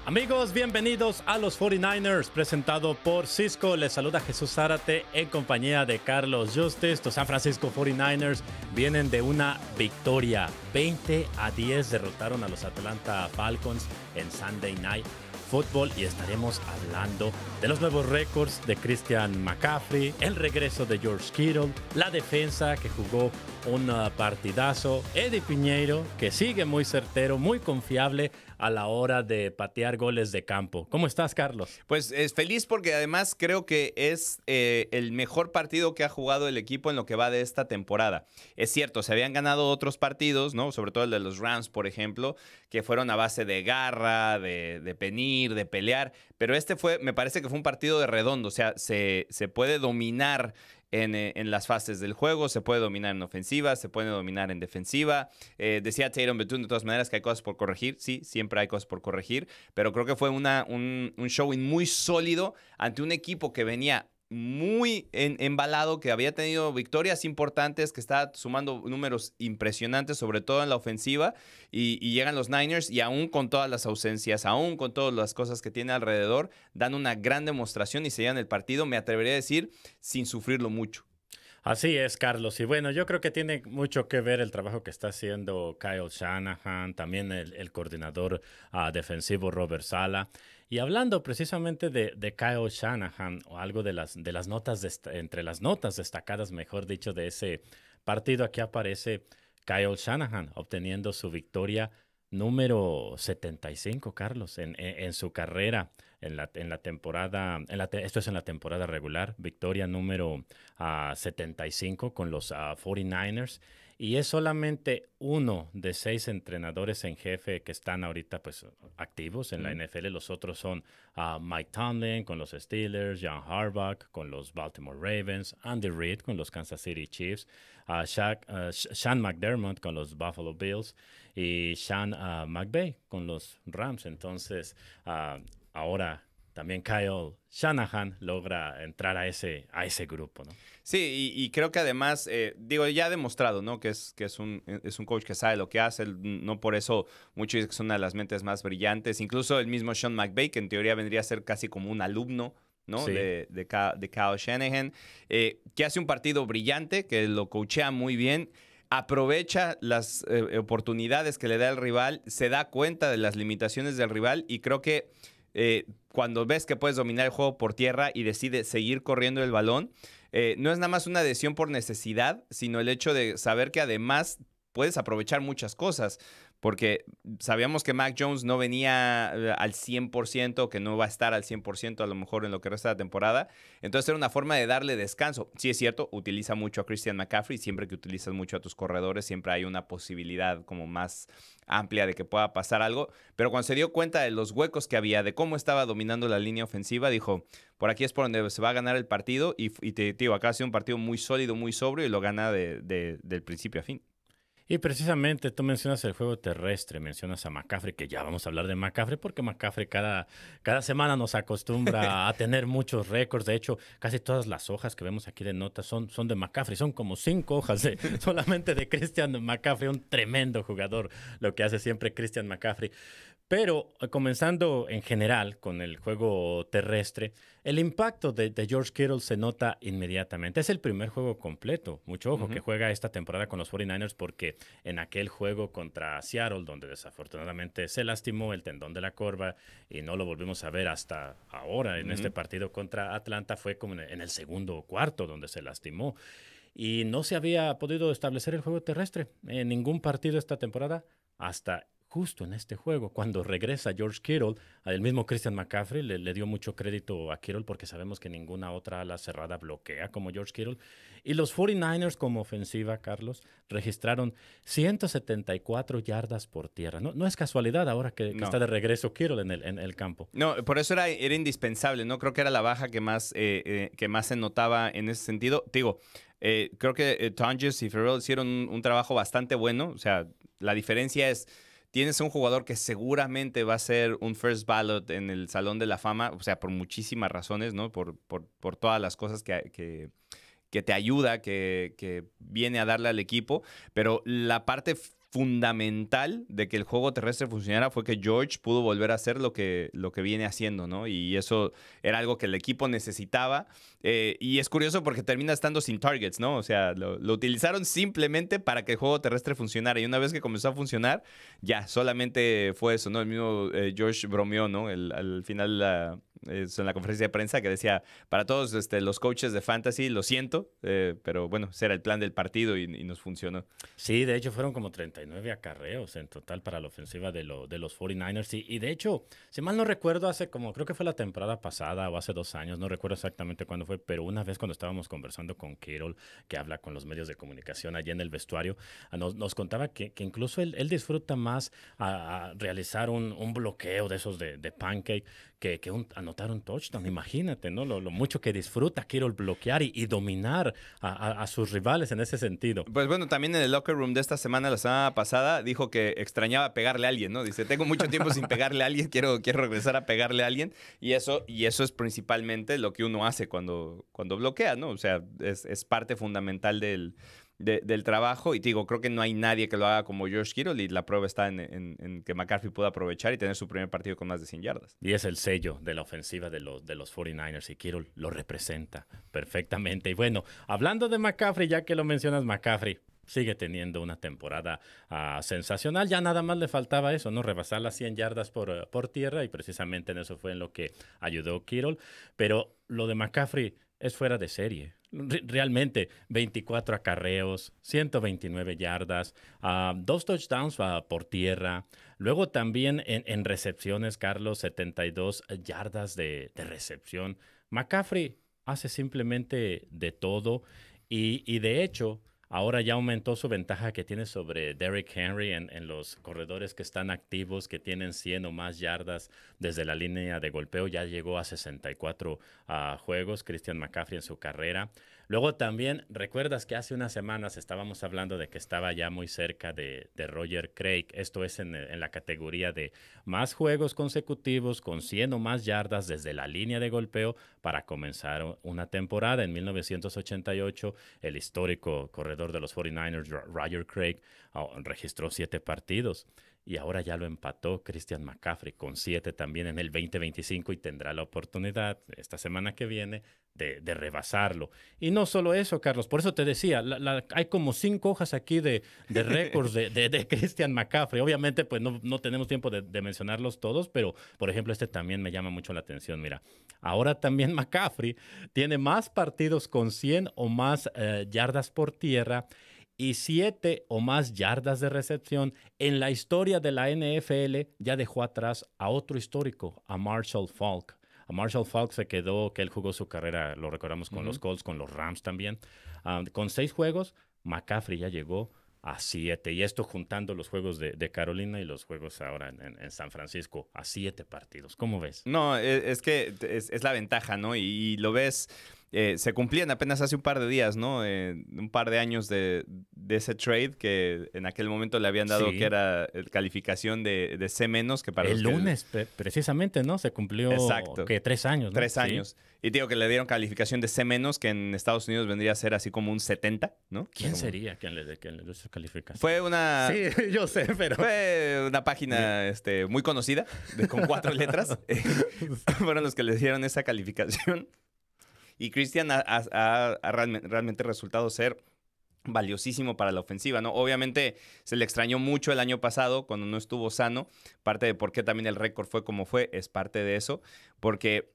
Amigos, bienvenidos a los 49ers, presentado por Cisco. Les saluda Jesús Zárate en compañía de Carlos Justice. Los San Francisco 49ers vienen de una victoria. 20-10 derrotaron a los Atlanta Falcons en Sunday Night Football y estaremos hablando de los nuevos récords de Christian McCaffrey, el regreso de George Kittle, la defensa que jugó un partidazo, Eddie Piñeiro, que sigue muy certero, muy confiable a la hora de patear goles de campo. ¿Cómo estás, Carlos? Pues es feliz porque además creo que es el mejor partido que ha jugado el equipo en lo que va de esta temporada. Es cierto, se habían ganado otros partidos, ¿no? Sobre todo el de los Rams, por ejemplo, que fueron a base de garra, de penir, de pelear, pero este me parece que fue un partido de redondo, o sea, se puede dominar en las fases del juego, se puede dominar en ofensiva, se puede dominar en defensiva. Decía Tatum Bethune de todas maneras que hay cosas por corregir. Sí, siempre hay cosas por corregir, pero creo que fue un showing muy sólido ante un equipo que venía muy embalado, que había tenido victorias importantes, que estaba sumando números impresionantes, sobre todo en la ofensiva, y llegan los Niners y aún con todas las ausencias, aún con todas las cosas que tiene alrededor, dan una gran demostración y se llevan el partido, me atrevería a decir, sin sufrirlo mucho. Así es, Carlos. Y bueno, yo creo que tiene mucho que ver el trabajo que está haciendo Kyle Shanahan, también el coordinador defensivo Robert Saleh. Y hablando precisamente de Kyle Shanahan, o algo de las notas, entre las notas destacadas, mejor dicho, de ese partido, aquí aparece Kyle Shanahan obteniendo su victoria número 75, Carlos, en su carrera, en la temporada, esto es en la temporada regular, victoria número 75 con los 49ers. Y es solamente uno de 6 entrenadores en jefe que están ahorita pues, activos en la NFL. Los otros son Mike Tomlin con los Steelers, John Harbaugh con los Baltimore Ravens, Andy Reid con los Kansas City Chiefs, Sean McDermott con los Buffalo Bills y Sean McVay con los Rams. Entonces, ahora también Kyle Shanahan logra entrar a ese grupo, ¿no? Sí, y creo que además, ya ha demostrado, ¿no? Que es un coach que sabe lo que hace, no por eso muchos dicen que es una de las mentes más brillantes, incluso el mismo Sean McVay, que en teoría vendría a ser casi como un alumno, ¿no? Sí. de Kyle Shanahan, que hace un partido brillante, que lo coachea muy bien, aprovecha las oportunidades que le da el rival, se da cuenta de las limitaciones del rival y creo que cuando ves que puedes dominar el juego por tierra y decides seguir corriendo el balón, no es nada más una decisión por necesidad, sino el hecho de saber que además puedes aprovechar muchas cosas, porque sabíamos que Mac Jones no venía al 100%, que no va a estar al 100% a lo mejor en lo que resta de la temporada. Entonces era una forma de darle descanso. Sí es cierto, utiliza mucho a Christian McCaffrey. Siempre que utilizas mucho a tus corredores, siempre hay una posibilidad como más amplia de que pueda pasar algo. Pero cuando se dio cuenta de los huecos que había, de cómo estaba dominando la línea ofensiva, dijo, por aquí es por donde se va a ganar el partido. Y te digo, acá ha sido un partido muy sólido, muy sobrio y lo gana del principio a fin. Y precisamente tú mencionas el juego terrestre, mencionas a McCaffrey, que ya vamos a hablar de McCaffrey, porque McCaffrey cada semana nos acostumbra a tener muchos récords. De hecho, casi todas las hojas que vemos aquí de notas son de McCaffrey. Son como 5 hojas solamente de Christian McCaffrey, un tremendo jugador, lo que hace siempre Christian McCaffrey. Pero comenzando en general con el juego terrestre, el impacto de George Kittle se nota inmediatamente. Es el primer juego completo, mucho ojo, que juega esta temporada con los 49ers porque en aquel juego contra Seattle, donde desafortunadamente se lastimó el tendón de la corva y no lo volvimos a ver hasta ahora en este partido contra Atlanta, fue como en el segundo cuarto donde se lastimó. Y no se había podido establecer el juego terrestre en ningún partido esta temporada hasta justo en este juego, cuando regresa George Kittle. El mismo Christian McCaffrey le dio mucho crédito a Kittle porque sabemos que ninguna otra ala cerrada bloquea como George Kittle. Y los 49ers como ofensiva, Carlos, registraron 174 yardas por tierra. No es casualidad ahora que está de regreso Kittle en el campo. No, por eso era indispensable, ¿no? Creo que era la baja que más se notaba en ese sentido. Digo, creo que Tonjes y Ferrell hicieron un trabajo bastante bueno. O sea, la diferencia es, tienes un jugador que seguramente va a ser un first ballot en el Salón de la Fama, o sea, por muchísimas razones, ¿no? Por todas las cosas que te ayuda, que viene a darle al equipo, pero la parte fundamental de que el juego terrestre funcionara fue que George pudo volver a hacer lo que viene haciendo, ¿no? Y eso era algo que el equipo necesitaba. Y es curioso porque termina estando sin targets, ¿no? O sea, lo utilizaron simplemente para que el juego terrestre funcionara. Y una vez que comenzó a funcionar, ya, solamente fue eso, ¿no? El mismo George bromeó, ¿no? Al final en la conferencia de prensa que decía, para todos los coaches de fantasy, lo siento, pero bueno, ese era el plan del partido y nos funcionó. Sí, de hecho fueron como 39 acarreos en total para la ofensiva de los 49ers. Y de hecho, si mal no recuerdo, creo que fue la temporada pasada o hace 2 años, no recuerdo exactamente cuándo fue, pero una vez cuando estábamos conversando con Kittle, que habla con los medios de comunicación allí en el vestuario, nos contaba que incluso él disfruta más a realizar un bloqueo de esos de pancake que anotar un touchdown. Imagínate, ¿no? Lo mucho que disfruta Kittle bloquear y dominar a sus rivales en ese sentido. Pues bueno, también en el locker room de esta semana, la semana pasada, dijo que extrañaba pegarle a alguien, ¿no? Dice, tengo mucho tiempo sin pegarle a alguien, quiero regresar a pegarle a alguien. Y eso es principalmente lo que uno hace cuando bloquea, ¿no? O sea, es parte fundamental del trabajo. Y te digo, creo que no hay nadie que lo haga como George Kittle y la prueba está en que McCaffrey pueda aprovechar y tener su primer partido con más de 100 yardas. Y es el sello de la ofensiva de los 49ers y Kittle lo representa perfectamente. Y bueno, hablando de McCaffrey, ya que lo mencionas, McCaffrey sigue teniendo una temporada sensacional. Ya nada más le faltaba eso, ¿no? Rebasar las 100 yardas por tierra y precisamente en eso fue en lo que ayudó Kittle. Pero lo de McCaffrey es fuera de serie. Realmente, 24 acarreos, 129 yardas, 2 touchdowns por tierra. Luego también en recepciones, Carlos, 72 yardas de recepción. McCaffrey hace simplemente de todo y de hecho, ahora ya aumentó su ventaja que tiene sobre Derrick Henry en los corredores que están activos, que tienen 100 o más yardas desde la línea de golpeo. Ya llegó a 64 juegos Christian McCaffrey en su carrera. Luego también, recuerdas que hace unas semanas estábamos hablando de que estaba ya muy cerca de Roger Craig. Esto es en la categoría de más juegos consecutivos con 100 o más yardas desde la línea de golpeo para comenzar una temporada. En 1988, el histórico corredor de los 49ers, Roger Craig, registró 7 partidos. Y ahora ya lo empató Christian McCaffrey con 7 también en el 2025 y tendrá la oportunidad esta semana que viene de rebasarlo. Y no solo eso, Carlos, por eso te decía, hay como 5 hojas aquí de récords de Christian McCaffrey. Obviamente, pues no tenemos tiempo de mencionarlos todos, pero, por ejemplo, este también me llama mucho la atención. Mira, ahora también McCaffrey tiene más partidos con 100 o más yardas por tierra y 7 o más yardas de recepción. En la historia de la NFL ya dejó atrás a otro histórico, a Marshall Faulk. A Marshall Faulk se quedó, que él jugó su carrera, lo recordamos con los Colts, con los Rams también. Con 6 juegos, McCaffrey ya llegó a 7. Y esto juntando los juegos de Carolina y los juegos ahora en San Francisco, a 7 partidos. ¿Cómo ves? No, es que es la ventaja, ¿no? Y lo ves, se cumplían apenas hace un par de días, ¿no? Un par de años de ese trade que en aquel momento le habían dado, que era calificación de C-, que para el lunes, precisamente, ¿no? Se cumplió, exacto, que 3 años, ¿no? 3 años. Sí. Y digo que le dieron calificación de C-, que en Estados Unidos vendría a ser así como un 70, ¿no? ¿Quién sería quien le dio esa calificación? Fue una... Sí, yo sé, pero... Fue una página muy conocida, con 4 letras. Fueron los que le dieron esa calificación. Y Christian ha realmente resultado ser valiosísimo para la ofensiva, ¿no? Obviamente se le extrañó mucho el año pasado cuando no estuvo sano. Parte de por qué también el récord fue como fue es parte de eso, porque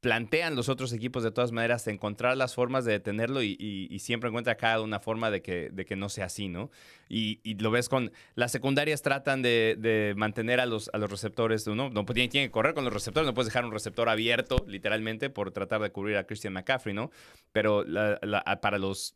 plantean los otros equipos de todas maneras encontrar las formas de detenerlo y siempre encuentra cada una forma de que no sea así, ¿no? Y lo ves con las secundarias, tratan de mantener a los receptores, ¿no? Tienen que correr con los receptores, no puedes dejar un receptor abierto, literalmente, por tratar de cubrir a Christian McCaffrey, ¿no? Pero para los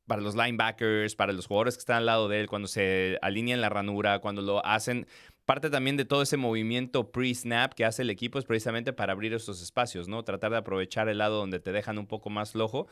linebackers, para los jugadores que están al lado de él, cuando se alinean la ranura, cuando lo hacen, parte también de todo ese movimiento pre-snap que hace el equipo es precisamente para abrir esos espacios, ¿no? Tratar de aprovechar el lado donde te dejan un poco más flojo.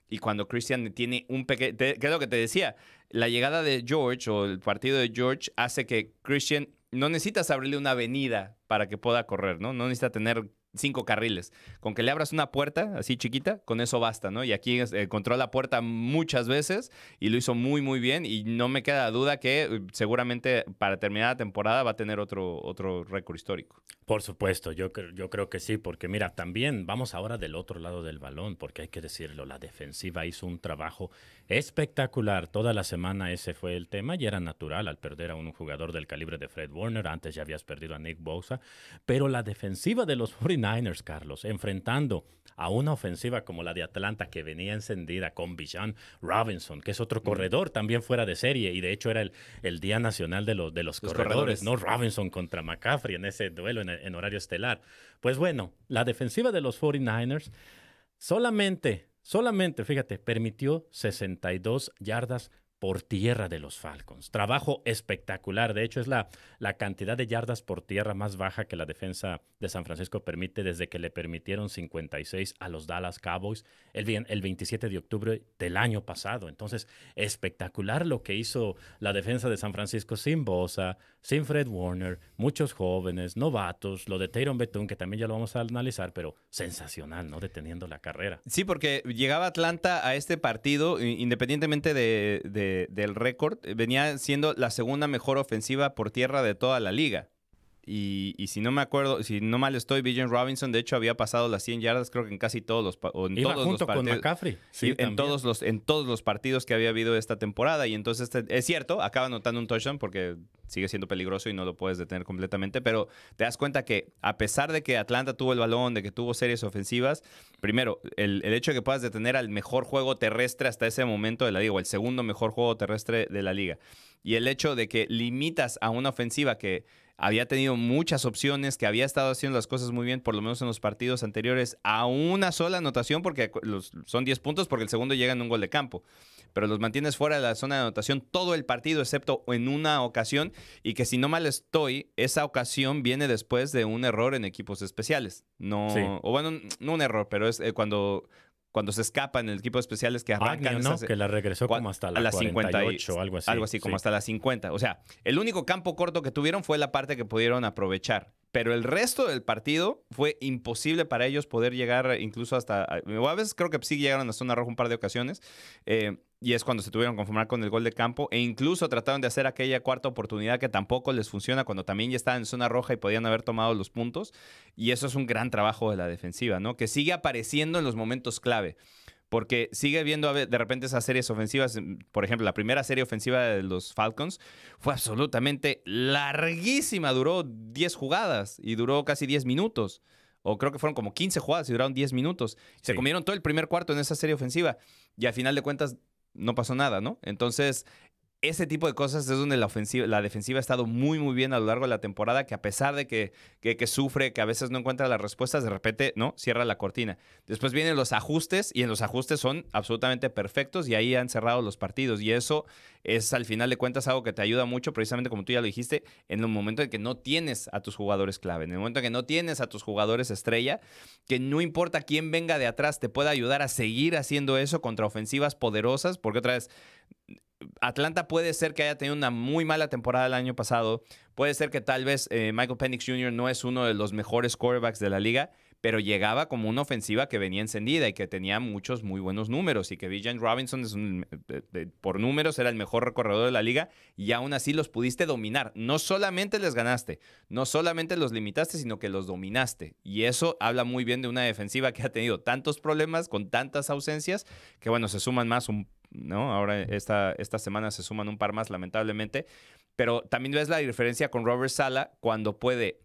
Y cuando Christian tiene un pequeño... ¿Qué es lo que te decía? La llegada de George o el partido de George hace que Christian no necesitas abrirle una avenida para que pueda correr, ¿no? No necesita tener 5 carriles. Con que le abras una puerta así chiquita, con eso basta, ¿no? Y aquí encontró la puerta muchas veces y lo hizo muy, muy bien. Y no me queda duda que seguramente para terminar la temporada va a tener otro récord histórico. Por supuesto, yo creo que sí, porque mira, también vamos ahora del otro lado del balón, porque hay que decirlo, la defensiva hizo un trabajo espectacular. Toda la semana ese fue el tema y era natural al perder a un jugador del calibre de Fred Warner. Antes ya habías perdido a Nick Bosa, pero la defensiva de los 49ers, Carlos, enfrentando a una ofensiva como la de Atlanta que venía encendida con Bijan Robinson, que es otro corredor también fuera de serie y de hecho era el Día Nacional de los corredores, ¿no? Robinson contra McCaffrey en ese duelo en horario estelar. Pues bueno, la defensiva de los 49ers solamente, fíjate, permitió 62 yardas por tierra de los Falcons. Trabajo espectacular. De hecho, es la cantidad de yardas por tierra más baja que la defensa de San Francisco permite desde que le permitieron 56 a los Dallas Cowboys el 27 de octubre del año pasado. Entonces, espectacular lo que hizo la defensa de San Francisco sin Bosa, sin Fred Warner, muchos jóvenes, novatos, lo de Tyron Bethune, que también ya lo vamos a analizar, pero sensacional, ¿no? Deteniendo la carrera. Sí, porque llegaba Atlanta a este partido, independientemente del récord, venía siendo la segunda mejor ofensiva por tierra de toda la liga. Y si no me acuerdo, si no mal estoy, Bijan Robinson, de hecho, había pasado las 100 yardas, creo que en casi todos los Iba todos junto los partidos. con McCaffrey. Sí, en todos los partidos que había habido esta temporada. Y entonces, es cierto, acaba anotando un touchdown porque sigue siendo peligroso y no lo puedes detener completamente. Pero te das cuenta que, a pesar de que Atlanta tuvo el balón, de que tuvo series ofensivas, primero, el hecho de que puedas detener al mejor juego terrestre hasta ese momento de la liga, o el segundo mejor juego terrestre de la liga, y el hecho de que limitas a una ofensiva que había tenido muchas opciones, que había estado haciendo las cosas muy bien, por lo menos en los partidos anteriores, a una sola anotación, porque son 10 puntos, porque el segundo llega en un gol de campo. Pero los mantienes fuera de la zona de anotación todo el partido, excepto en una ocasión, y que si no mal estoy, esa ocasión viene después de un error en equipos especiales. No, sí. O bueno, no un error, pero es cuando se escapa en el equipo de especiales que arrancan Agnew, ¿no? Que la regresó como hasta la 48 o algo así. Algo así, como hasta las 50. O sea, el único campo corto que tuvieron fue la parte que pudieron aprovechar. Pero el resto del partido fue imposible para ellos poder llegar incluso hasta... A veces creo que sí llegaron a la zona roja un par de ocasiones. Y es cuando se tuvieron que conformar con el gol de campo. E incluso trataron de hacer aquella cuarta oportunidad que tampoco les funciona cuando también ya estaban en zona roja y podían haber tomado los puntos. Y eso es un gran trabajo de la defensiva, ¿no? Que sigue apareciendo en los momentos clave. Porque sigue viendo de repente esas series ofensivas. Por ejemplo, la primera serie ofensiva de los Falcons fue absolutamente larguísima. Duró 10 jugadas y duró casi 10 minutos. O creo que fueron como 15 jugadas y duraron 10 minutos. Se comieron todo el primer cuarto en esa serie ofensiva. Y al final de cuentas no pasó nada, ¿no? Entonces, ese tipo de cosas es donde la defensiva ha estado muy, muy bien a lo largo de la temporada, que a pesar de que sufre, que a veces no encuentra las respuestas, de repente, ¿no? Cierra la cortina. Después vienen los ajustes y en los ajustes son absolutamente perfectos y ahí han cerrado los partidos. Y eso es, al final de cuentas, algo que te ayuda mucho, precisamente como tú ya lo dijiste, en el momento en que no tienes a tus jugadores clave, en el momento en que no tienes a tus jugadores estrella, que no importa quién venga de atrás, te puede ayudar a seguir haciendo eso contra ofensivas poderosas, porque otra vez... Atlanta puede ser que haya tenido una muy mala temporada el año pasado. Puede ser que tal vez Michael Penix Jr. no es uno de los mejores quarterbacks de la liga, pero llegaba como una ofensiva que venía encendida y que tenía muchos muy buenos números y que Bijan Robinson por números era el mejor corredor de la liga y aún así los pudiste dominar. No solamente les ganaste, no solamente los limitaste, sino que los dominaste. Y eso habla muy bien de una defensiva que ha tenido tantos problemas con tantas ausencias que, bueno, se suman más ¿no? Ahora esta semana se suman un par más, lamentablemente. Pero también ves la diferencia con Robert Saleh cuando puede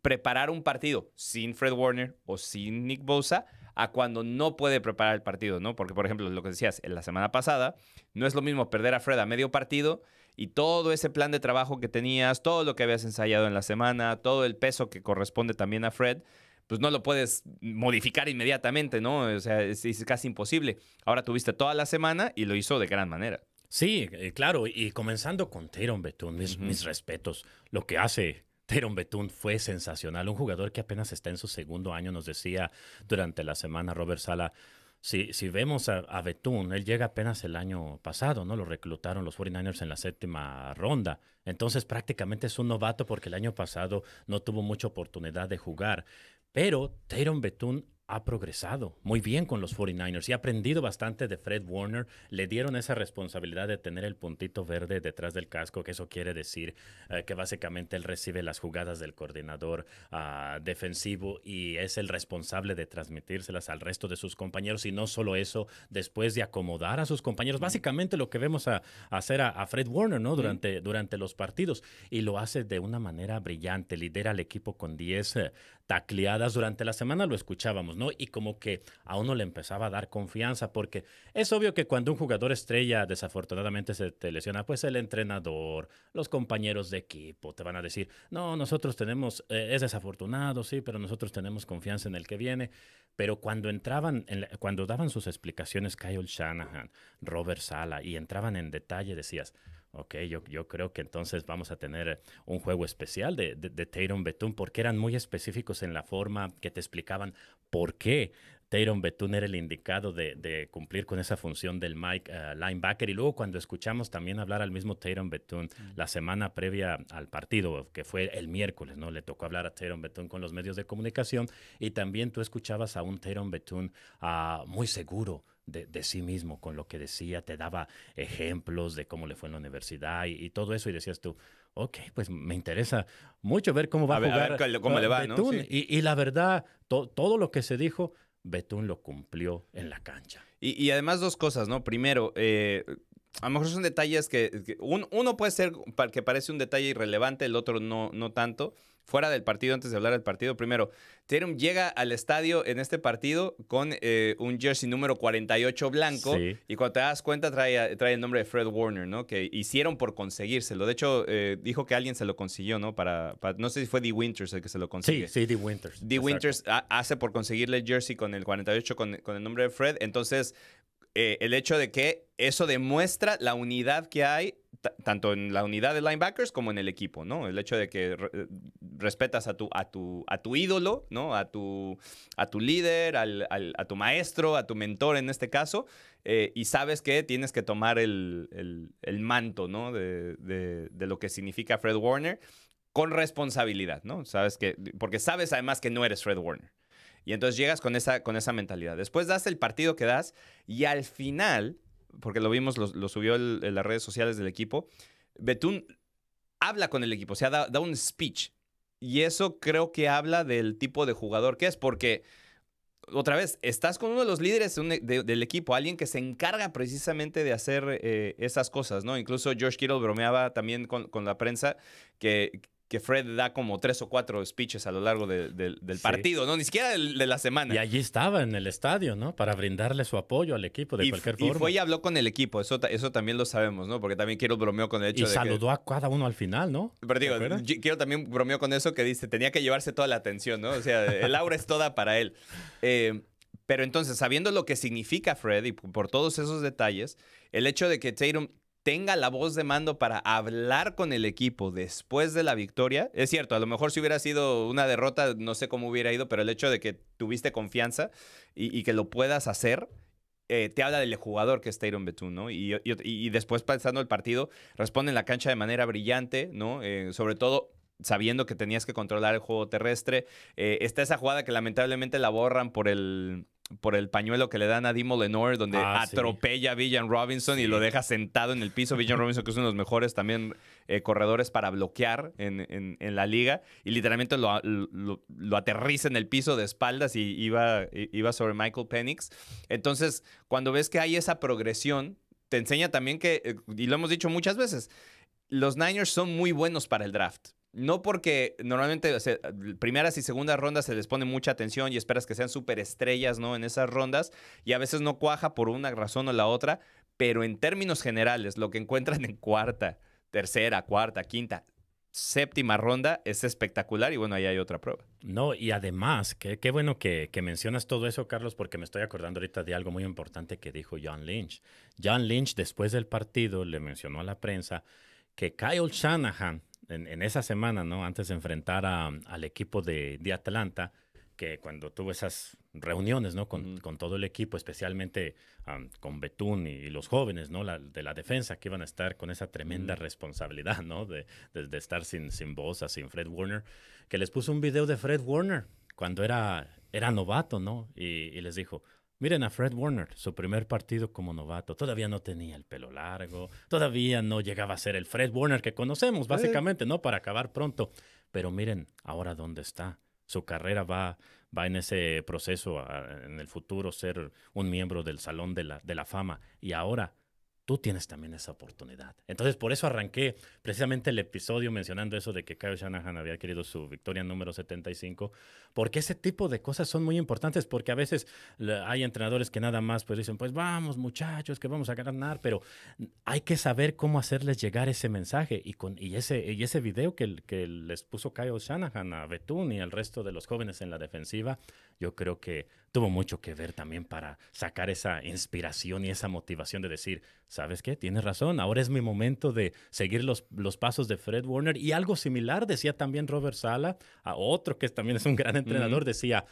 preparar un partido sin Fred Warner o sin Nick Bosa a cuando no puede preparar el partido, ¿no? Porque, por ejemplo, lo que decías, en la semana pasada, no es lo mismo perder a Fred a medio partido y todo ese plan de trabajo que tenías, todo lo que habías ensayado en la semana, todo el peso que corresponde también a Fred, pues no lo puedes modificar inmediatamente, ¿no? O sea, es casi imposible. Ahora tuviste toda la semana y lo hizo de gran manera. Sí, claro. Y comenzando con Tyron Bethune, mis respetos. Lo que hace Tyron Bethune fue sensacional. Un jugador que apenas está en su segundo año, nos decía durante la semana Robert Saleh. Si vemos a Bethune, él llega apenas el año pasado, ¿no? Lo reclutaron los 49ers en la 7ª ronda. Entonces prácticamente es un novato porque el año pasado no tuvo mucha oportunidad de jugar. Pero Tatum Bethune ha progresado muy bien con los 49ers y ha aprendido bastante de Fred Warner. Le dieron esa responsabilidad de tener el puntito verde detrás del casco, que eso quiere decir que básicamente él recibe las jugadas del coordinador defensivo y es el responsable de transmitírselas al resto de sus compañeros. Y no solo eso, después de acomodar a sus compañeros, básicamente lo que vemos hacer a Fred Warner, ¿no? Durante los partidos. Y lo hace de una manera brillante, lidera al equipo con 10 tacleadas. Durante la semana lo escuchábamos, ¿no? Y como que a uno le empezaba a dar confianza, porque es obvio que cuando un jugador estrella desafortunadamente se te lesiona, pues el entrenador, los compañeros de equipo te van a decir, no, nosotros tenemos, es desafortunado, sí, pero nosotros tenemos confianza en el que viene. Pero cuando cuando daban sus explicaciones Kyle Shanahan, Robert Saleh, y entraban en detalle, decías, ok, yo creo que entonces vamos a tener un juego especial de Tatum Bethune, porque eran muy específicos en la forma que te explicaban por qué Tatum Bethune era el indicado de cumplir con esa función del Mike linebacker. Y luego cuando escuchamos también hablar al mismo Tatum Bethune la semana previa al partido, que fue el miércoles, ¿no? Le tocó hablar a Tatum Bethune con los medios de comunicación y también tú escuchabas a un Tatum Bethune muy seguro de sí mismo con lo que decía, te daba ejemplos de cómo le fue en la universidad y todo eso y decías tú, ok, pues me interesa mucho ver cómo va a jugar cómo le va, Bethune, ¿no? Sí. y la verdad, todo lo que se dijo, Bethune lo cumplió en la cancha. Y además dos cosas, ¿no? Primero, a lo mejor son detalles que uno puede ser que parece un detalle irrelevante, el otro no tanto. Fuera del partido, antes de hablar del partido, primero, Tatum llega al estadio en este partido con un jersey número 48 blanco, Sí. y cuando te das cuenta trae el nombre de Fred Warner, ¿no? Que hicieron por conseguírselo. De hecho, dijo que alguien se lo consiguió, ¿no? No sé si fue Dee Winters el que se lo consigue. Sí, Dee Winters. Dee Winters hace por conseguirle el jersey con el 48 con el nombre de Fred. Entonces, el hecho de que eso demuestra la unidad que hay, tanto en la unidad de linebackers como en el equipo, ¿no? El hecho de que respetas a tu ídolo, ¿no? A tu líder, a tu maestro, a tu mentor en este caso, y sabes que tienes que tomar el manto, ¿no? De lo que significa Fred Warner con responsabilidad, ¿no? Porque sabes además que no eres Fred Warner. Y entonces llegas con esa mentalidad. Después das el partido que das y al final, porque lo vimos, lo subió en las redes sociales del equipo, Bethune habla con el equipo, o sea, da un speech. Y eso creo que habla del tipo de jugador que es, porque, otra vez, estás con uno de los líderes del equipo, alguien que se encarga precisamente de hacer esas cosas, ¿no? Incluso George Kittle bromeaba también con la prensa que Fred da como 3 o 4 speeches a lo largo del partido, ¿no? Ni siquiera de la semana. Y allí estaba en el estadio, ¿no? Para brindarle su apoyo al equipo de cualquier forma. Y fue y habló con el equipo, eso también lo sabemos, ¿no? Porque también Kittle bromeó con el hecho de que... Y saludó a cada uno al final, ¿no? Pero digo, Kittle también bromeó con eso, que dice, tenía que llevarse toda la atención, ¿no? O sea, el aura es toda para él. Pero entonces, sabiendo lo que significa Fred y por todos esos detalles, el hecho de que Tatum tenga la voz de mando para hablar con el equipo después de la victoria. Es cierto, a lo mejor si hubiera sido una derrota, no sé cómo hubiera ido, pero el hecho de que tuviste confianza y que lo puedas hacer, te habla del jugador que es Tatum Bethune, ¿no? Y después, pasando el partido, responde en la cancha de manera brillante, ¿no? Sobre todo sabiendo que tenías que controlar el juego terrestre. Está esa jugada que lamentablemente la borran por el pañuelo que le dan a Dimo Lenore, donde atropella a Villan Robinson y lo deja sentado en el piso. Villan Robinson, que es uno de los mejores también corredores para bloquear en la liga, y literalmente lo aterriza en el piso de espaldas y iba sobre Michael Penix. Entonces, cuando ves que hay esa progresión, te enseña también que, y lo hemos dicho muchas veces, los Niners son muy buenos para el draft. No porque normalmente, o sea, primeras y segundas rondas se les pone mucha atención y esperas que sean súper estrellas, ¿no? En esas rondas, y a veces no cuaja por una razón o la otra, pero en términos generales, lo que encuentran en cuarta, tercera, cuarta, quinta, séptima ronda es espectacular, y bueno, ahí hay otra prueba. No, y además, qué bueno que mencionas todo eso, Carlos, porque me estoy acordando ahorita de algo muy importante que dijo John Lynch. John Lynch, después del partido, le mencionó a la prensa que Kyle Shanahan, en esa semana, ¿no? Antes de enfrentar al equipo de Atlanta, que cuando tuvo esas reuniones, ¿no? Con todo el equipo, especialmente con Bethune y los jóvenes, ¿no? De la defensa, que iban a estar con esa tremenda responsabilidad, ¿no? De estar sin Bosa, sin Fred Warner, que les puso un video de Fred Warner cuando era novato, ¿no? Y les dijo, miren a Fred Warner, su primer partido como novato. Todavía no tenía el pelo largo, todavía no llegaba a ser el Fred Warner que conocemos, básicamente, ¿no? Para acabar pronto. Pero miren ahora dónde está. Su carrera va en ese proceso, en el futuro, ser un miembro del Salón de la Fama. Y ahora tú tienes también esa oportunidad. Entonces, por eso arranqué precisamente el episodio mencionando eso de que Kyle Shanahan había querido su victoria número 75, porque ese tipo de cosas son muy importantes, porque a veces hay entrenadores que nada más pues dicen, pues vamos muchachos, que vamos a ganar, pero hay que saber cómo hacerles llegar ese mensaje y ese video que les puso Kyle Shanahan a Betún y al resto de los jóvenes en la defensiva, yo creo que tuvo mucho que ver también para sacar esa inspiración y esa motivación de decir, ¿sabes qué? Tienes razón, ahora es mi momento de seguir los pasos de Fred Warner. Y algo similar decía también Robert Saleh, a otro que también es un gran entrenador, decía,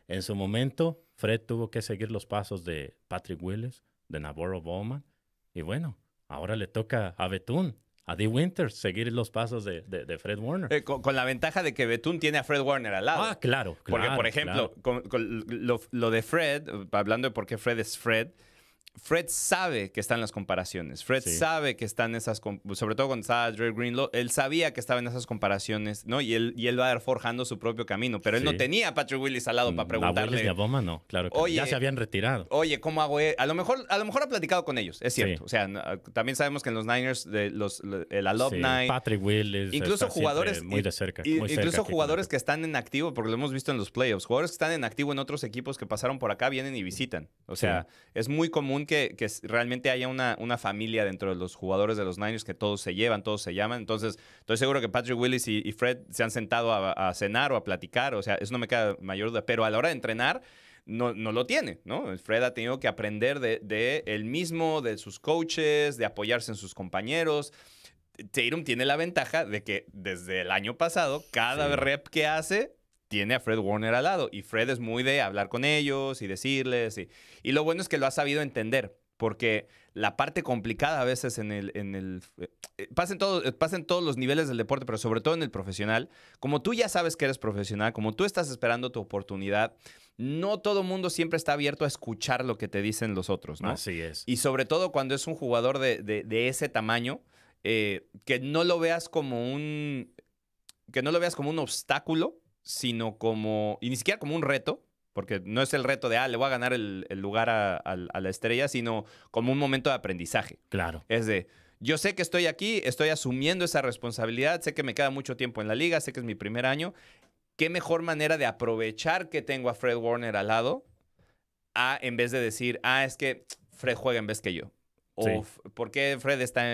en su momento Fred tuvo que seguir los pasos de Patrick Willis, de Navarro Bowman, y bueno, ahora le toca a Betún, a Dee Winters, seguir los pasos de Fred Warner. Con la ventaja de que Betún tiene a Fred Warner al lado. Ah, claro. Porque, por ejemplo, con lo de Fred, hablando de por qué Fred es Fred, Fred sabe que están las comparaciones. Fred sabe que están esas, sobre todo cuando estaba Dre Greenlaw, él sabía que estaban esas comparaciones, ¿no? Y él va a ir forjando su propio camino. Pero él no tenía a Patrick Willis al lado para preguntarle. A Willis y a Bowman no, claro. Que ya se habían retirado. Oye, ¿cómo hago? A lo mejor ha platicado con ellos, es cierto. O sea, también sabemos que en los Niners, el alumni... Patrick Willis. Incluso jugadores... Muy de cerca. Incluso jugadores que están en activo, porque lo hemos visto en los playoffs. Jugadores que están en activo en otros equipos que pasaron por acá, vienen y visitan. O sea, es muy común que realmente haya una familia dentro de los jugadores de los Niners, que todos se llevan, todos se llaman. Entonces, estoy seguro que Patrick Willis y Fred se han sentado a cenar o a platicar. O sea, eso no me queda mayor duda. Pero a la hora de entrenar, no lo tiene, ¿no? Fred ha tenido que aprender de él mismo, de sus coaches, de apoyarse en sus compañeros. Tatum tiene la ventaja de que desde el año pasado, cada rep que hace tiene a Fred Warner al lado. Y Fred es muy de hablar con ellos y decirles. Y lo bueno es que lo ha sabido entender. Porque la parte complicada a veces pasa en todos los niveles del deporte, pero sobre todo en el profesional, como tú ya sabes que eres profesional, como tú estás esperando tu oportunidad, no todo el mundo siempre está abierto a escuchar lo que te dicen los otros, ¿no? Así es. Y sobre todo cuando es un jugador de ese tamaño, que no lo veas como un obstáculo, sino y ni siquiera como un reto. Porque no es el reto de, le voy a ganar el lugar a la estrella, sino como un momento de aprendizaje. Claro. Es de, yo sé que estoy aquí, estoy asumiendo esa responsabilidad, sé que me queda mucho tiempo en la liga, sé que es mi primer año. ¿Qué mejor manera de aprovechar que tengo a Fred Warner al lado en vez de decir, es que Fred juega en vez que yo? O ¿por qué Fred está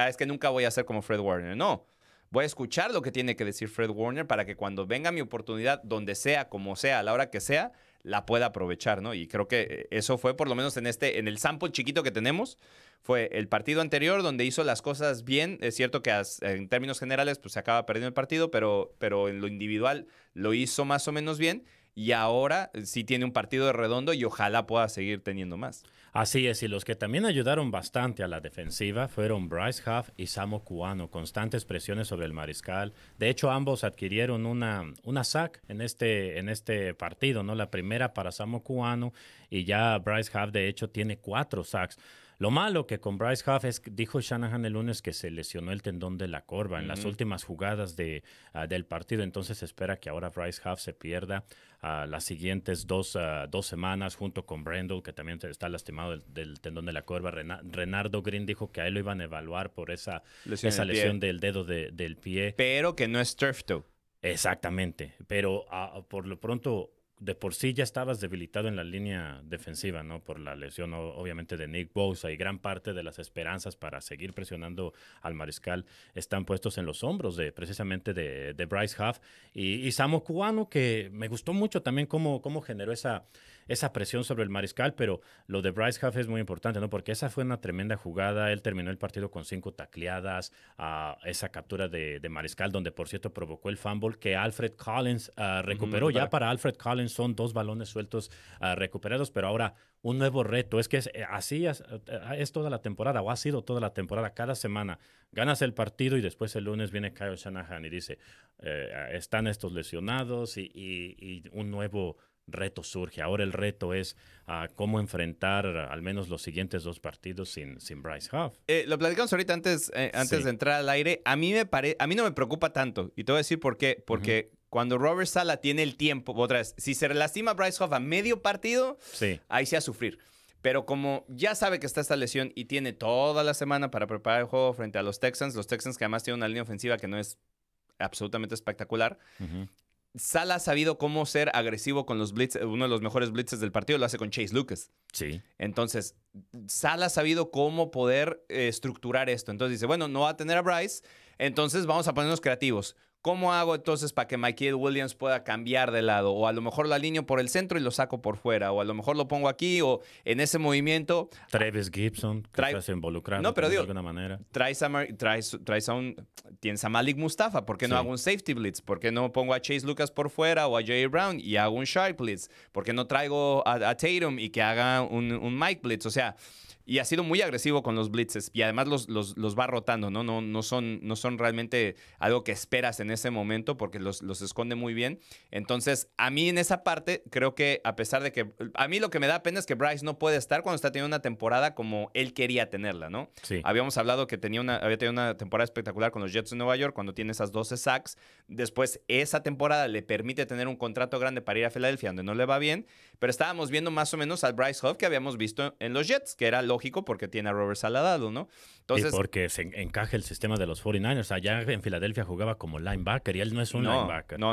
es que nunca voy a ser como Fred Warner? No. Voy a escuchar lo que tiene que decir Fred Warner para que cuando venga mi oportunidad, donde sea, como sea, a la hora que sea, la pueda aprovechar, ¿no? Y creo que eso fue, por lo menos en el sample chiquito que tenemos, fue el partido anterior donde hizo las cosas bien. Es cierto que en términos generales pues se acaba perdiendo el partido, pero en lo individual lo hizo más o menos bien. Y ahora sí tiene un partido de redondo y ojalá pueda seguir teniendo más. Así es, y los que también ayudaron bastante a la defensiva fueron Bryce Huff y Samo Cuano, constantes presiones sobre el mariscal. De hecho, ambos adquirieron una sack en este partido, ¿no? La primera para Samo Cuano y ya Bryce Huff, de hecho, tiene 4 sacks. Lo malo que con Bryce Huff es, dijo Shanahan el lunes, que se lesionó el tendón de la corva en las últimas jugadas del partido. Entonces se espera que ahora Bryce Huff se pierda las siguientes 2 semanas junto con Brendel, que también está lastimado del tendón de la corva. Renardo Green dijo que a él lo iban a evaluar por esa lesión del dedo del pie. Pero que no es turf toe. Exactamente. Pero por lo pronto, de por sí ya estabas debilitado en la línea defensiva, ¿no? Por la lesión, obviamente, de Nick Bosa, y gran parte de las esperanzas para seguir presionando al mariscal están puestos en los hombros precisamente de Bryce Huff y Samo Cuano, que me gustó mucho también cómo generó esa presión sobre el mariscal, pero lo de Bryce Huff es muy importante, ¿no? Porque esa fue una tremenda jugada. Él terminó el partido con 5 tacleadas, esa captura de mariscal, donde por cierto provocó el fumble que Alfred Collins recuperó. Ya para Alfred Collins son 2 balones sueltos recuperados, pero ahora un nuevo reto. Es que así es toda la temporada, o ha sido toda la temporada. Cada semana ganas el partido y después el lunes viene Kyle Shanahan y dice, están estos lesionados y un nuevo reto surge. Ahora el reto es cómo enfrentar al menos los siguientes 2 partidos sin Bryce Huff. Lo platicamos ahorita antes de entrar al aire. A mí no me preocupa tanto. Y te voy a decir por qué. Porque cuando Robert Saleh tiene el tiempo, otra vez, si se lastima Bryce Huff a medio partido, ahí sí a sufrir. Pero como ya sabe que está esta lesión y tiene toda la semana para preparar el juego frente a los Texans que además tienen una línea ofensiva que no es absolutamente espectacular, Saleh ha sabido cómo ser agresivo con los blitz. Uno de los mejores blitzes del partido lo hace con Chase Lucas. Sí. Entonces, Saleh ha sabido cómo poder estructurar esto. Entonces dice, bueno, no va a tener a Bryce, entonces vamos a ponernos creativos. ¿Cómo hago entonces para que Mikael Williams pueda cambiar de lado? O a lo mejor lo alineo por el centro y lo saco por fuera. O a lo mejor lo pongo aquí o en ese movimiento. Travis Gibson, que se hace involucrar de alguna manera. Tienes a Malik Mustafa. ¿Por qué no hago un safety blitz? ¿Por qué no pongo a Chase Lucas por fuera o a J.A. Brown y hago un shark blitz? ¿Por qué no traigo a Tatum y que haga un Mike blitz? O sea, y ha sido muy agresivo con los blitzes y además los va rotando, ¿no? No son realmente algo que esperas en ese momento porque los esconde muy bien. Entonces, a mí en esa parte creo que a pesar de que... A mí lo que me da pena es que Bryce no puede estar cuando está teniendo una temporada como él quería tenerla, ¿no? Sí. Habíamos hablado que había tenido una temporada espectacular con los Jets de Nueva York cuando tiene esas 12 sacks. Después, esa temporada le permite tener un contrato grande para ir a Filadelfia donde no le va bien, pero estábamos viendo más o menos al Bryce Huff que habíamos visto en los Jets, que era lógico porque tiene a Robert Saleh, ¿no? Entonces, y porque se encaja el sistema de los 49ers. Allá en Filadelfia jugaba como linebacker y él no es un linebacker. No.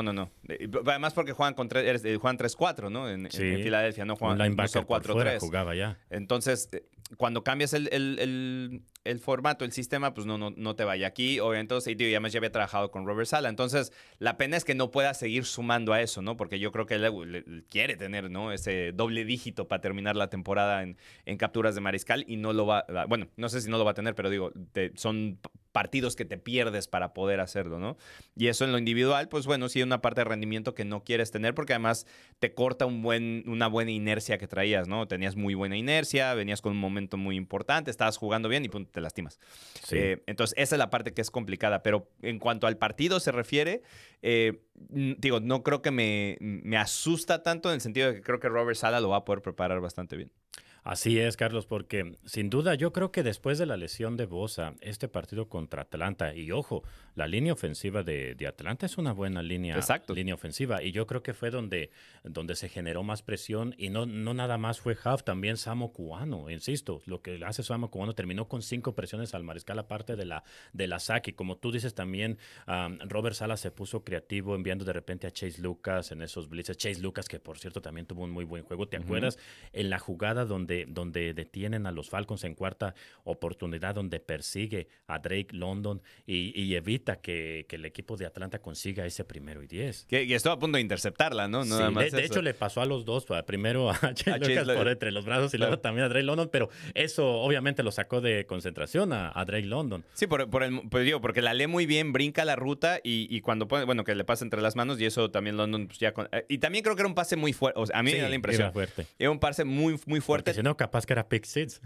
Además porque juegan 3-4, ¿no? En Filadelfia no juegan un linebacker 4-3. Jugaba ya. Entonces, cuando cambias el formato, el sistema, pues no te vaya aquí. Obviamente, y además ya había trabajado con Robert Saleh. Entonces, la pena es que no pueda seguir sumando a eso, ¿no? Porque yo creo que él quiere tener, ¿no? Ese doble dígito para terminar la temporada en capturas de mariscal y no lo va... Bueno, no sé si no lo va a tener, pero digo, son partidos que te pierdes para poder hacerlo, ¿no? Y eso en lo individual, pues bueno, sí, una parte de rendimiento que no quieres tener porque además te corta una buena inercia que traías, ¿no? Tenías muy buena inercia, venías con un momento muy importante, estabas jugando bien y pum, te lastimas. Sí. Entonces, esa es la parte que es complicada, pero en cuanto al partido se refiere, digo, no creo que me asusta tanto en el sentido de que creo que Robert Saleh lo va a poder preparar bastante bien. Así es, Carlos, porque sin duda yo creo que después de la lesión de Bosa, este partido contra Atlanta, y ojo, la línea ofensiva de Atlanta es una buena línea ofensiva, y yo creo que fue donde se generó más presión, y no nada más fue Huff, también Sam Okuano, insisto, lo que hace Sam Okuano terminó con 5 presiones al mariscal aparte de la sack, y como tú dices también, Robert Saleh se puso creativo enviando de repente a Chase Lucas en esos blitzes, Chase Lucas que por cierto también tuvo un muy buen juego, ¿te acuerdas? En la jugada donde detienen a los Falcons en cuarta oportunidad, donde persigue a Drake London y evita que el equipo de Atlanta consiga ese 1º y 10. Que estuvo a punto de interceptarla, ¿no? Sí, de hecho le pasó a los dos, primero a Chase Lucas por entre los brazos y luego también a Drake London, pero eso obviamente lo sacó de concentración a Drake London. Sí, porque la lee muy bien, brinca la ruta y cuando pone, bueno, que le pasa entre las manos y eso también London pues ya... y también creo que era un pase muy fuerte, o sea, a mí me da la impresión. Era fuerte. Era un pase muy, muy fuerte. Porque si no, capaz que era pick six.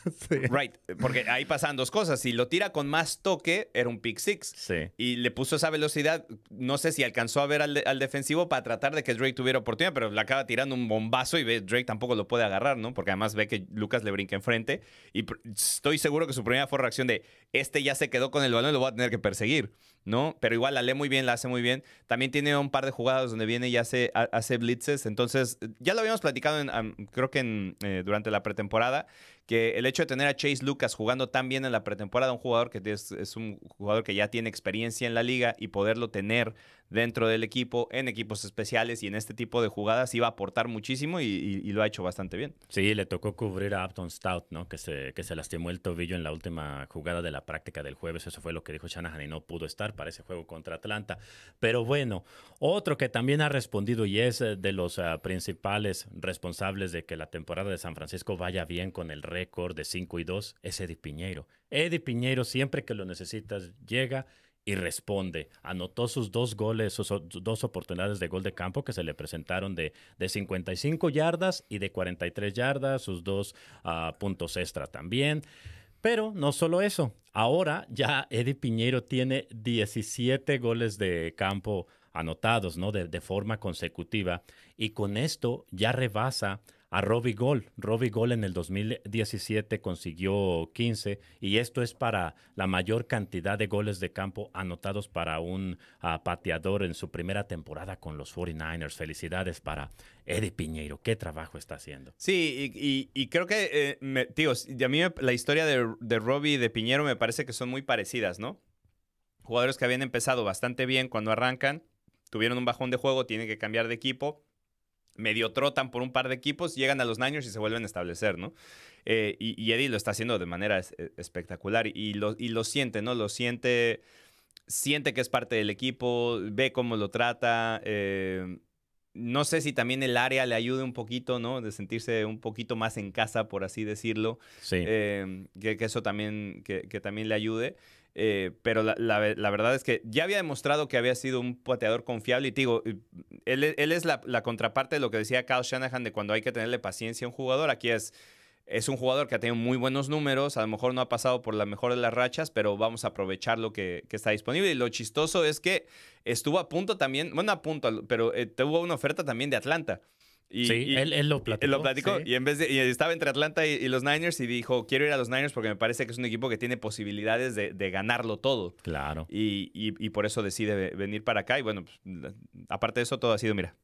Sí. Right, porque ahí pasan dos cosas. Si lo tira con más toque, era un pick six. Sí. Y le puso esa velocidad. No sé si alcanzó a ver al defensivo para tratar de que Drake tuviera oportunidad, pero le acaba tirando un bombazo y Drake tampoco lo puede agarrar, ¿no? Porque además ve que Lucas le brinca enfrente. Y estoy seguro que su primera fue reacción de ya se quedó con el balón y lo voy a tener que perseguir, ¿no? Pero igual la lee muy bien, la hace muy bien. También tiene un par de jugadas donde viene y hace blitzes. Entonces, ya lo habíamos platicado, creo que durante la pretemporada, que el hecho de tener a Chase Lucas jugando tan bien en la pretemporada, un jugador que es un jugador que ya tiene experiencia en la liga y poderlo tener dentro del equipo, en equipos especiales y en este tipo de jugadas, iba a aportar muchísimo y lo ha hecho bastante bien. Sí, le tocó cubrir a Upton Stout, ¿no? Que se lastimó el tobillo en la última jugada de la práctica del jueves. Eso fue lo que dijo Shanahan y no pudo estar para ese juego contra Atlanta. Pero bueno, otro que también ha respondido y es de los principales responsables de que la temporada de San Francisco vaya bien con el récord de 5-2 es Eddie Piñeiro. Eddie Piñeiro, siempre que lo necesitas, llega y responde. Anotó sus 2 goles, sus 2 oportunidades de gol de campo que se le presentaron de 55 yardas y de 43 yardas, sus 2 puntos extra también. Pero no solo eso, ahora ya Eddie Piñeiro tiene 17 goles de campo anotados, ¿no? De forma consecutiva, y con esto ya rebasa a Robbie Gould. Robbie Gould en el 2017 consiguió 15, y esto es para la mayor cantidad de goles de campo anotados para un pateador en su primera temporada con los 49ers. Felicidades para Eddie Piñeiro. ¿Qué trabajo está haciendo? Sí, y creo que, tío, a mí la historia de Robbie y de Piñeiro me parece que son muy parecidas, ¿no? Jugadores que habían empezado bastante bien cuando arrancan, tuvieron un bajón de juego, tienen que cambiar de equipo, medio trotan por un par de equipos, llegan a los Niners y se vuelven a establecer, ¿no? Y Eddie lo está haciendo de manera espectacular y lo siente, ¿no? Siente que es parte del equipo, ve cómo lo trata. No sé si también el área le ayude un poquito, ¿no? De sentirse un poquito más en casa, por así decirlo. Sí. Que eso también, que también le ayude. Pero la verdad es que ya había demostrado que había sido un pateador confiable. Y te digo, él es la contraparte de lo que decía Kyle Shanahan de cuando hay que tenerle paciencia a un jugador. Aquí es un jugador que ha tenido muy buenos números. A lo mejor no ha pasado por la mejor de las rachas, pero vamos a aprovechar lo que está disponible. Y lo chistoso es que estuvo a punto también, bueno, a punto, pero tuvo una oferta también de Atlanta. Él lo platicó. Lo platicó, sí. y estaba entre Atlanta y los Niners y dijo, quiero ir a los Niners porque me parece que es un equipo que tiene posibilidades de ganarlo todo. Claro. Y por eso decide venir para acá. Y bueno, pues, aparte de eso, todo ha sido, mira,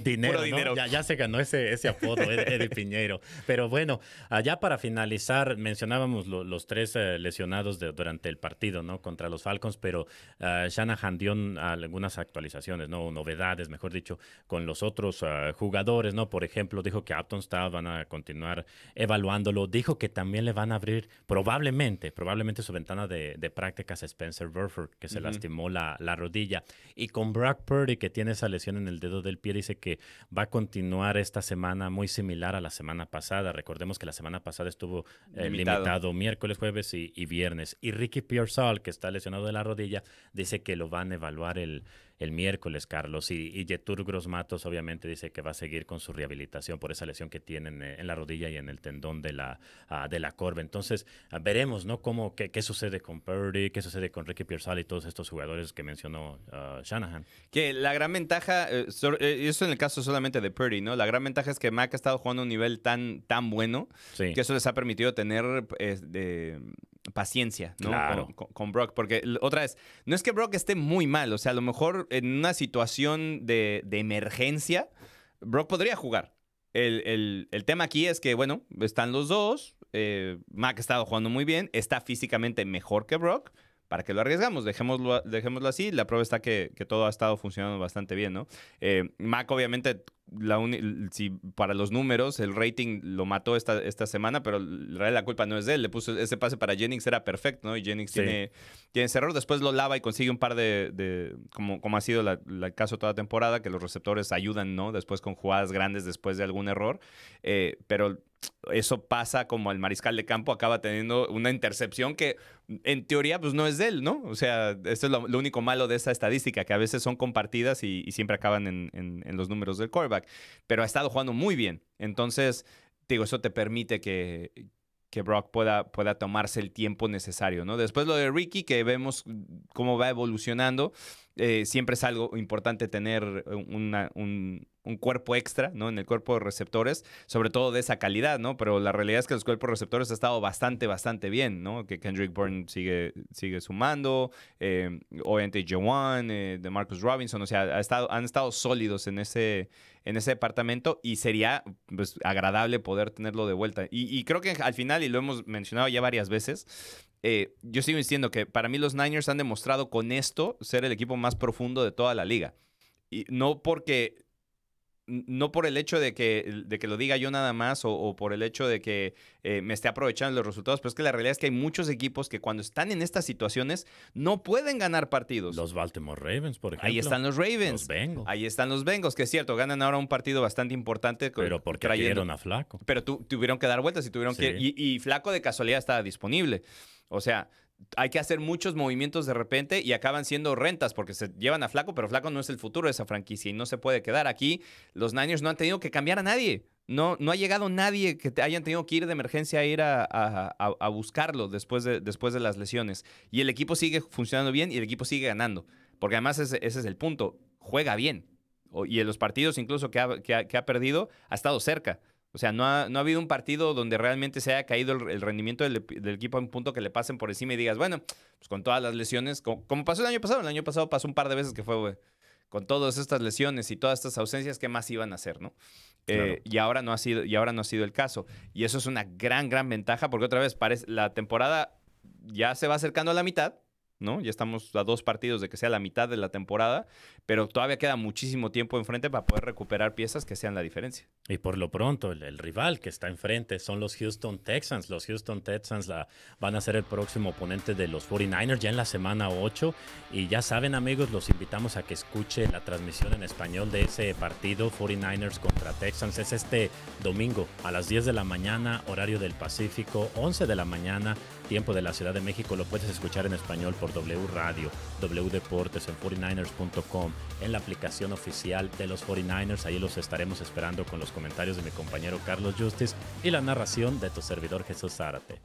Dinero, puro ¿no? dinero. Ya se ganó ese apodo, Eddie Piñeiro. Pero bueno, ya para finalizar, mencionábamos los 3 lesionados durante el partido, ¿no? Contra los Falcons, pero Shanahan dio algunas actualizaciones, ¿no? Novedades, mejor dicho, con los otros jugadores, ¿no? Por ejemplo, dijo que Upton Stout van a continuar evaluándolo. Dijo que también le van a abrir probablemente su ventana de prácticas a Spencer Burford, que se lastimó la rodilla. Y con Brock Purdy, que tiene esa lesión en el dedo del pie, dice que va a continuar esta semana muy similar a la semana pasada. Recordemos que la semana pasada estuvo limitado miércoles, jueves y viernes. Y Ricky Pearsall, que está lesionado de la rodilla, dice que lo van a evaluar el miércoles, Carlos. Y Yetur Gross-Matos obviamente dice que va a seguir con su rehabilitación por esa lesión que tienen en la rodilla y en el tendón de la corva. Entonces, veremos, ¿no? Qué sucede con Purdy, qué sucede con Ricky Pearsall y todos estos jugadores que mencionó Shanahan. Que la gran ventaja, eso en el caso solamente de Purdy, ¿no? La gran ventaja es que Mac ha estado jugando a un nivel tan bueno que eso les ha permitido tener paciencia, ¿no? Claro. Con Brock, porque otra vez, no es que Brock esté muy mal, o sea, a lo mejor en una situación de emergencia, Brock podría jugar. El tema aquí es que, bueno, están los dos, Mac ha estado jugando muy bien, está físicamente mejor que Brock. ¿Para qué lo arriesgamos? Dejémoslo así. La prueba está que todo ha estado funcionando bastante bien, ¿no? Mac, obviamente, si para los números, el rating lo mató esta semana, pero en realidad la culpa no es de él. Le puso ese pase para Jennings, era perfecto, ¿no? Y Jennings tiene ese error. Después lo lava y consigue un par como ha sido el caso toda temporada, que los receptores ayudan, ¿no? Después con jugadas grandes después de algún error. Pero eso pasa como el mariscal de campo acaba teniendo una intercepción que en teoría pues no es de él, ¿no? O sea, esto es lo único malo de esa estadística, que a veces son compartidas y siempre acaban en los números del quarterback. Pero ha estado jugando muy bien. Entonces, digo, eso te permite que Brock pueda tomarse el tiempo necesario, ¿no? Después lo de Ricky, que vemos cómo va evolucionando. Siempre es algo importante tener un cuerpo extra, ¿no? En el cuerpo de receptores, sobre todo de esa calidad, ¿no? Pero la realidad es que los cuerpos receptores han estado bastante bien, ¿no? Que Kendrick Bourne sigue sumando, obviamente Jawan, de Marcus Robinson, o sea, han estado sólidos en ese departamento y sería pues, agradable poder tenerlo de vuelta. Y creo que al final, y lo hemos mencionado ya varias veces, yo sigo insistiendo que para mí los Niners han demostrado con esto ser el equipo más profundo de toda la liga. Y no por el hecho de que lo diga yo nada más o por el hecho de que me esté aprovechando los resultados, pero es que la realidad es que hay muchos equipos que cuando están en estas situaciones no pueden ganar partidos. Los Baltimore Ravens, por ejemplo. Ahí están los Ravens. Los Bengals. Ahí están los Bengals, que es cierto, ganan ahora un partido bastante importante. Pero porque trajeron a Flaco. Pero tuvieron que dar vueltas y tuvieron que... Y Flaco de casualidad estaba disponible. O sea, hay que hacer muchos movimientos de repente y acaban siendo rentas porque se llevan a Flaco, pero Flaco no es el futuro de esa franquicia y no se puede quedar. Aquí los Niners no han tenido que cambiar a nadie. No ha llegado nadie que hayan tenido que ir de emergencia a ir a buscarlo después de las lesiones. Y el equipo sigue funcionando bien y el equipo sigue ganando. Porque además ese es el punto. Juega bien. Y en los partidos incluso que ha perdido, ha estado cerca. O sea, no ha habido un partido donde realmente se haya caído el rendimiento del equipo a un punto que le pasen por encima y digas, bueno, pues con todas las lesiones, como pasó el año pasado. El año pasado pasó un par de veces que fue, güey, con todas estas lesiones y todas estas ausencias, ¿qué más iban a hacer, no? Claro. Y ahora no ha sido el caso. Y eso es una gran ventaja porque otra vez la temporada ya se va acercando a la mitad, ¿no? Ya estamos a 2 partidos de que sea la mitad de la temporada, pero todavía queda muchísimo tiempo enfrente para poder recuperar piezas que sean la diferencia. Y por lo pronto, el rival que está enfrente son los Houston Texans. Los Houston Texans van a ser el próximo oponente de los 49ers ya en la semana 8. Y ya saben, amigos, los invitamos a que escuchen la transmisión en español de ese partido 49ers contra Texans. Es este domingo a las 10 de la mañana, horario del Pacífico, 11 de la mañana, tiempo de la Ciudad de México. Lo puedes escuchar en español por W Radio, W Deportes, en 49ers.com, en la aplicación oficial de los 49ers. Ahí los estaremos esperando con los comentarios de mi compañero Carlos Justice y la narración de tu servidor Jesús Zárate.